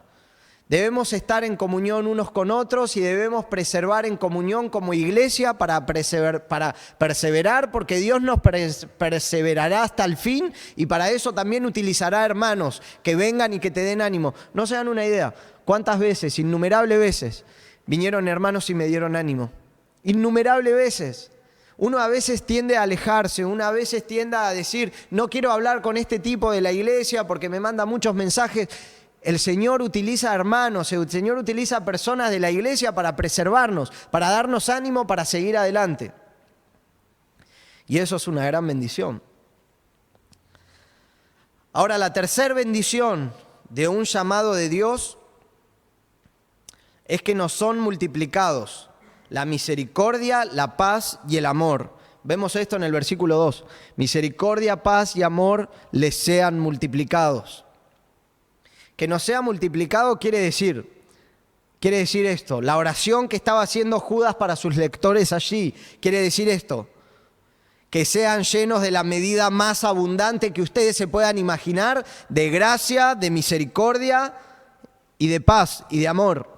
Debemos estar en comunión unos con otros y debemos preservar en comunión como iglesia para perseverar, porque Dios nos perseverará hasta el fin y para eso también utilizará hermanos que vengan y que te den ánimo. No se dan una idea, cuántas veces, innumerables veces, vinieron hermanos y me dieron ánimo. Innumerables veces. Uno a veces tiende a alejarse, uno a veces tiende a decir: no quiero hablar con este tipo de la iglesia porque me manda muchos mensajes. El Señor utiliza hermanos, el Señor utiliza personas de la iglesia para preservarnos, para darnos ánimo para seguir adelante. Y eso es una gran bendición. Ahora, la tercera bendición de un llamado de Dios es que nos son multiplicados la misericordia, la paz y el amor. Vemos esto en el versículo 2. Misericordia, paz y amor les sean multiplicados. Que nos sea multiplicado quiere decir esto. La oración que estaba haciendo Judas para sus lectores allí quiere decir esto. Que sean llenos de la medida más abundante que ustedes se puedan imaginar, de gracia, de misericordia y de paz y de amor.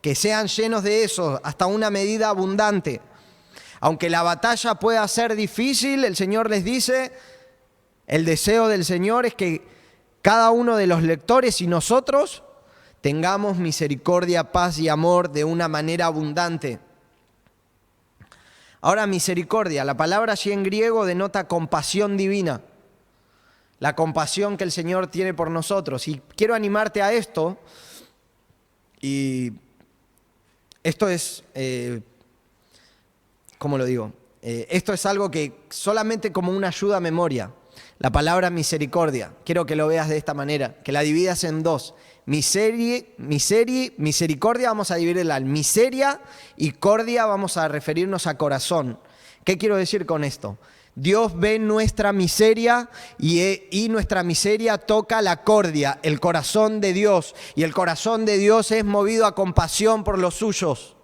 Que sean llenos de eso hasta una medida abundante. Aunque la batalla pueda ser difícil, el Señor les dice, el deseo del Señor es que cada uno de los lectores y nosotros tengamos misericordia, paz y amor de una manera abundante. Ahora, misericordia, la palabra allí en griego denota compasión divina, la compasión que el Señor tiene por nosotros. Y quiero animarte a esto, y esto es, ¿cómo lo digo? Esto es algo que solamente como una ayuda a memoria. La palabra misericordia, quiero que lo veas de esta manera, que la dividas en dos. Misericordia vamos a dividirla en miseria y cordia vamos a referirnos a corazón. ¿Qué quiero decir con esto? Dios ve nuestra miseria y nuestra miseria toca la cordia, el corazón de Dios. Y el corazón de Dios es movido a compasión por los suyos.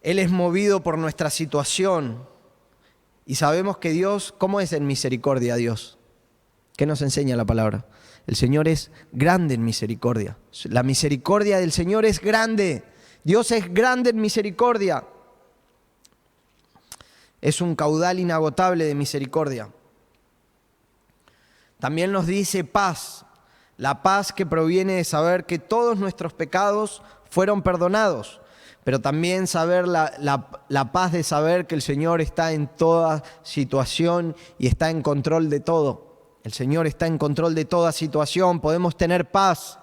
Él es movido por nuestra situación. Y sabemos que Dios, ¿cómo es en misericordia Dios? ¿Qué nos enseña la palabra? El Señor es grande en misericordia. La misericordia del Señor es grande. Dios es grande en misericordia. Es un caudal inagotable de misericordia. También nos dice paz. La paz que proviene de saber que todos nuestros pecados fueron perdonados. Pero también saber la paz de saber que el Señor está en toda situación y está en control de todo. El Señor está en control de toda situación, podemos tener paz.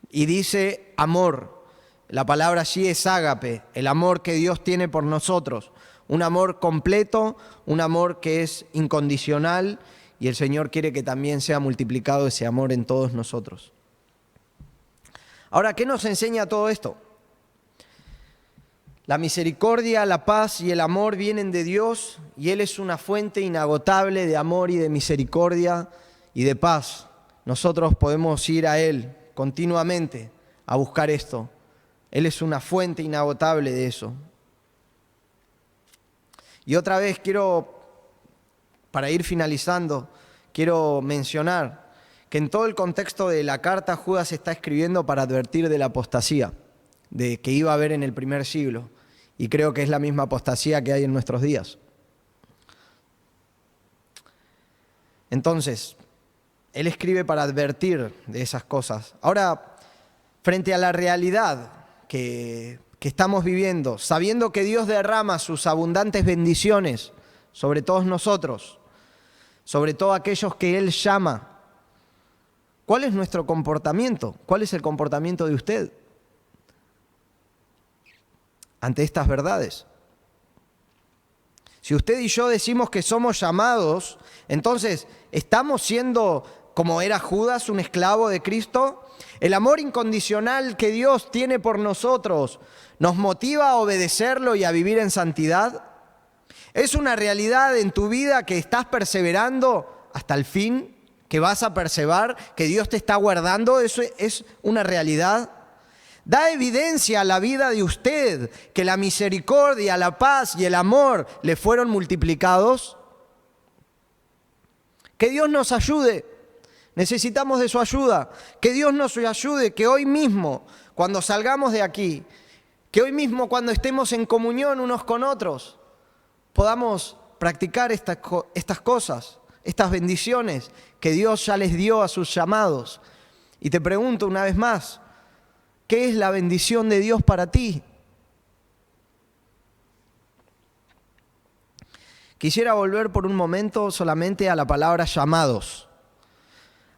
Y dice amor, la palabra allí es ágape, el amor que Dios tiene por nosotros. Un amor completo, un amor que es incondicional y el Señor quiere que también sea multiplicado ese amor en todos nosotros. Ahora, ¿qué nos enseña todo esto? La misericordia, la paz y el amor vienen de Dios y Él es una fuente inagotable de amor y de misericordia y de paz. Nosotros podemos ir a Él continuamente a buscar esto. Él es una fuente inagotable de eso. Y otra vez para ir finalizando, quiero mencionar que en todo el contexto de la carta Judas está escribiendo para advertir de la apostasía, de que iba a haber en el primer siglo. Y creo que es la misma apostasía que hay en nuestros días. Entonces, él escribe para advertir de esas cosas. Ahora, frente a la realidad que estamos viviendo, sabiendo que Dios derrama sus abundantes bendiciones sobre todos nosotros, sobre todo aquellos que Él llama, ¿cuál es nuestro comportamiento? ¿Cuál es el comportamiento de usted ante estas verdades? Si usted y yo decimos que somos llamados, entonces, ¿estamos siendo, como era Judas, un esclavo de Cristo? El amor incondicional que Dios tiene por nosotros nos motiva a obedecerlo y a vivir en santidad. ¿Es una realidad en tu vida que estás perseverando hasta el fin? ¿Que vas a perseverar? ¿Que Dios te está guardando? ¿Eso es una realidad? Da evidencia a la vida de usted que la misericordia, la paz y el amor le fueron multiplicados. Que Dios nos ayude. Necesitamos de su ayuda. Que Dios nos ayude, que hoy mismo, cuando salgamos de aquí, que hoy mismo cuando estemos en comunión unos con otros, podamos practicar estas cosas, estas bendiciones que Dios ya les dio a sus llamados. Y te pregunto una vez más, ¿qué es la bendición de Dios para ti? Quisiera volver por un momento solamente a la palabra llamados.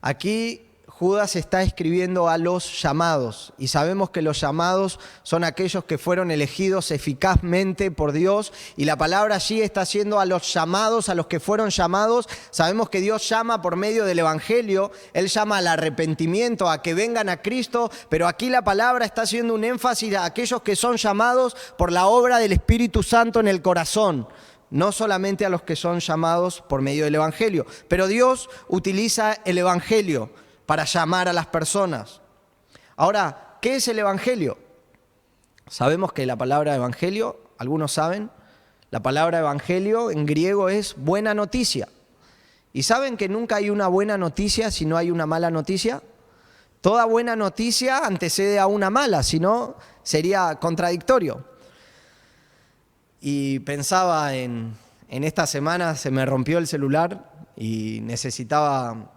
Aquí Judas está escribiendo a los llamados, y sabemos que los llamados son aquellos que fueron elegidos eficazmente por Dios, y la palabra allí está haciendo a los llamados, a los que fueron llamados. Sabemos que Dios llama por medio del Evangelio, Él llama al arrepentimiento, a que vengan a Cristo, pero aquí la palabra está haciendo un énfasis a aquellos que son llamados por la obra del Espíritu Santo en el corazón. No solamente a los que son llamados por medio del Evangelio, pero Dios utiliza el Evangelio para llamar a las personas. Ahora, ¿qué es el Evangelio? Sabemos que la palabra Evangelio, algunos saben, la palabra Evangelio en griego es buena noticia. ¿Y saben que nunca hay una buena noticia si no hay una mala noticia? Toda buena noticia antecede a una mala, si no sería contradictorio. Y pensaba en esta semana, se me rompió el celular y necesitaba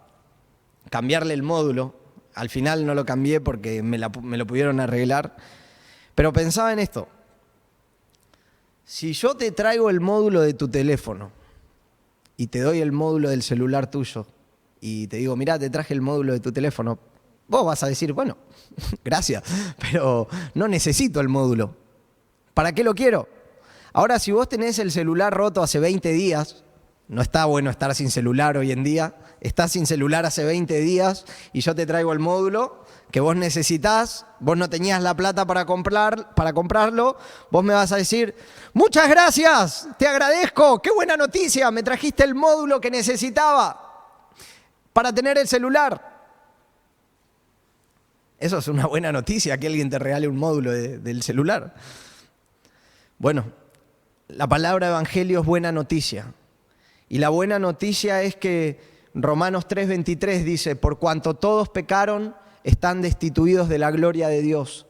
cambiarle el módulo. Al final no lo cambié porque me lo pudieron arreglar. Pero pensaba en esto. Si yo te traigo el módulo de tu teléfono y te doy el módulo del celular tuyo y te digo, mirá, te traje el módulo de tu teléfono, vos vas a decir, bueno, gracias, pero no necesito el módulo. ¿Para qué lo quiero? Ahora, si vos tenés el celular roto hace 20 días, no está bueno estar sin celular hoy en día, estás sin celular hace 20 días y yo te traigo el módulo que vos necesitás, vos no tenías la plata para comprarlo, vos me vas a decir, muchas gracias, te agradezco, qué buena noticia, me trajiste el módulo que necesitaba para tener el celular. Eso es una buena noticia, que alguien te regale un módulo del celular. Bueno, la palabra evangelio es buena noticia. Y la buena noticia es que Romanos 3:23 dice, por cuanto todos pecaron, están destituidos de la gloria de Dios.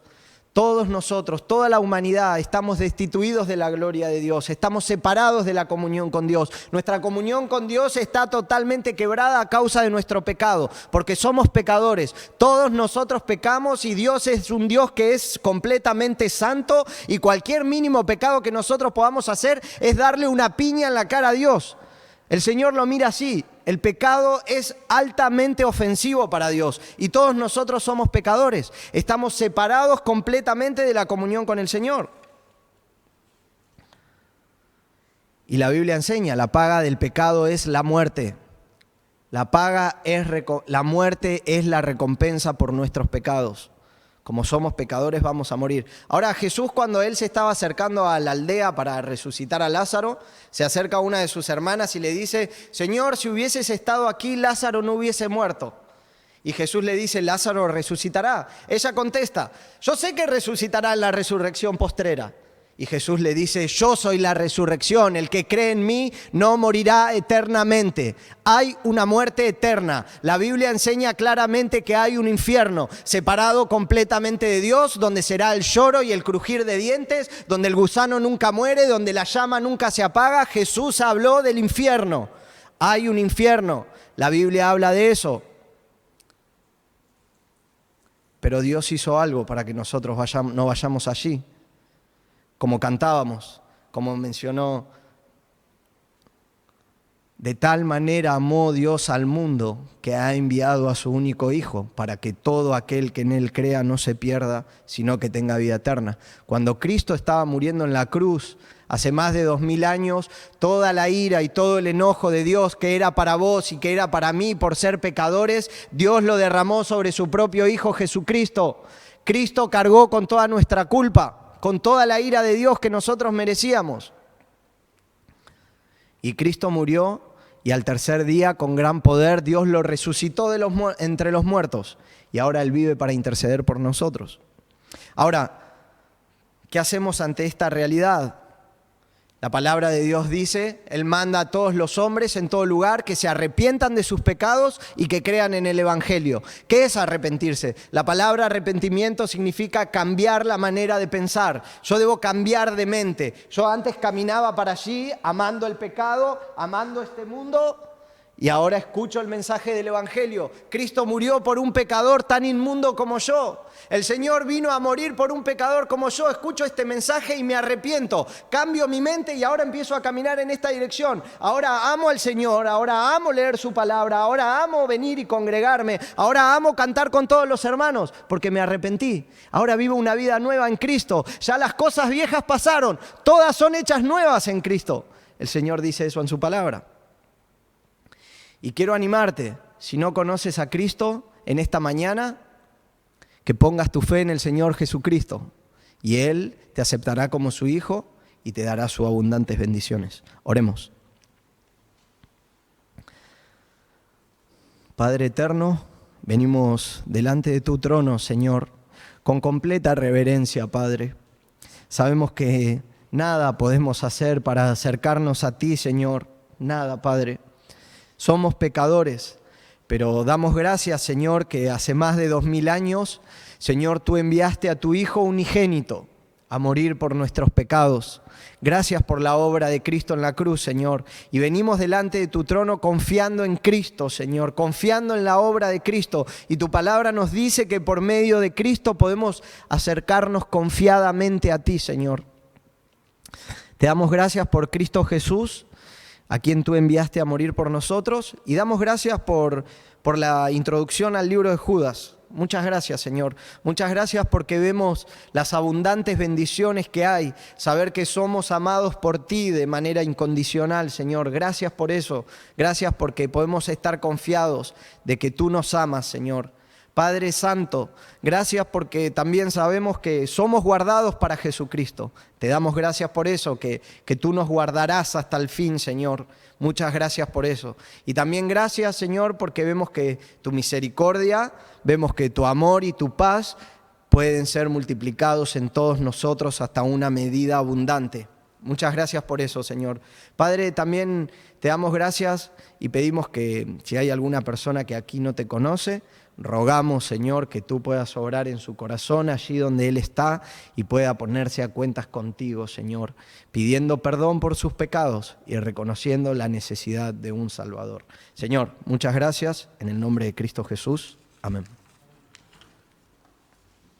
Todos nosotros, toda la humanidad, estamos destituidos de la gloria de Dios. Estamos separados de la comunión con Dios. Nuestra comunión con Dios está totalmente quebrada a causa de nuestro pecado, porque somos pecadores. Todos nosotros pecamos y Dios es un Dios que es completamente santo y cualquier mínimo pecado que nosotros podamos hacer es darle una piña en la cara a Dios. El Señor lo mira así. El pecado es altamente ofensivo para Dios y todos nosotros somos pecadores. Estamos separados completamente de la comunión con el Señor. Y la Biblia enseña, la paga del pecado es la muerte. La muerte es la recompensa por nuestros pecados. Como somos pecadores vamos a morir. Ahora Jesús, cuando Él se estaba acercando a la aldea para resucitar a Lázaro, se acerca a una de sus hermanas y le dice, Señor, si hubieses estado aquí, Lázaro no hubiese muerto. Y Jesús le dice, Lázaro resucitará. Ella contesta, yo sé que resucitará en la resurrección postrera. Y Jesús le dice, yo soy la resurrección, el que cree en mí no morirá eternamente. Hay una muerte eterna. La Biblia enseña claramente que hay un infierno separado completamente de Dios, donde será el lloro y el crujir de dientes, donde el gusano nunca muere, donde la llama nunca se apaga. Jesús habló del infierno. Hay un infierno. La Biblia habla de eso. Pero Dios hizo algo para que nosotros no vayamos allí. Como cantábamos, como mencionó, de tal manera amó Dios al mundo que ha enviado a su único Hijo para que todo aquel que en Él crea no se pierda, sino que tenga vida eterna. Cuando Cristo estaba muriendo en la cruz, hace más de 2000 años, toda la ira y todo el enojo de Dios que era para vos y que era para mí por ser pecadores, Dios lo derramó sobre su propio Hijo Jesucristo. Cristo cargó con toda nuestra culpa, con toda la ira de Dios que nosotros merecíamos. Y Cristo murió y al tercer día con gran poder Dios lo resucitó entre los muertos y ahora Él vive para interceder por nosotros. Ahora, ¿qué hacemos ante esta realidad? La palabra de Dios dice, Él manda a todos los hombres en todo lugar que se arrepientan de sus pecados y que crean en el Evangelio. ¿Qué es arrepentirse? La palabra arrepentimiento significa cambiar la manera de pensar. Yo debo cambiar de mente. Yo antes caminaba para allí amando el pecado, amando este mundo Y ahora escucho el mensaje del Evangelio. Cristo murió por un pecador tan inmundo como yo. El Señor vino a morir por un pecador como yo. Escucho este mensaje y me arrepiento. Cambio mi mente y ahora empiezo a caminar en esta dirección. Ahora amo al Señor, ahora amo leer su palabra, ahora amo venir y congregarme, ahora amo cantar con todos los hermanos porque me arrepentí. Ahora vivo una vida nueva en Cristo. Ya las cosas viejas pasaron, todas son hechas nuevas en Cristo. El Señor dice eso en su palabra. Y quiero animarte, si no conoces a Cristo en esta mañana, que pongas tu fe en el Señor Jesucristo y Él te aceptará como su Hijo y te dará sus abundantes bendiciones. Oremos. Padre eterno, venimos delante de tu trono, Señor, con completa reverencia, Padre. Sabemos que nada podemos hacer para acercarnos a ti, Señor, nada, Padre. Somos pecadores, pero damos gracias, Señor, que hace más de 2000 años, Señor, tú enviaste a tu Hijo unigénito a morir por nuestros pecados. Gracias por la obra de Cristo en la cruz, Señor. Y venimos delante de tu trono confiando en Cristo, Señor, confiando en la obra de Cristo. Y tu palabra nos dice que por medio de Cristo podemos acercarnos confiadamente a ti, Señor. Te damos gracias por Cristo Jesús, a quien tú enviaste a morir por nosotros, y damos gracias por la introducción al libro de Judas. Muchas gracias, Señor. Muchas gracias porque vemos las abundantes bendiciones que hay, saber que somos amados por ti de manera incondicional, Señor. Gracias por eso. Gracias porque podemos estar confiados de que tú nos amas, Señor. Padre Santo, gracias porque también sabemos que somos guardados para Jesucristo. Te damos gracias por eso, que tú nos guardarás hasta el fin, Señor. Muchas gracias por eso. Y también gracias, Señor, porque vemos que tu misericordia, vemos que tu amor y tu paz pueden ser multiplicados en todos nosotros hasta una medida abundante. Muchas gracias por eso, Señor. Padre, también te damos gracias y pedimos que si hay alguna persona que aquí no te conoce, rogamos, Señor, que tú puedas obrar en su corazón allí donde Él está y pueda ponerse a cuentas contigo, Señor, pidiendo perdón por sus pecados y reconociendo la necesidad de un Salvador. Señor, muchas gracias. En el nombre de Cristo Jesús. Amén.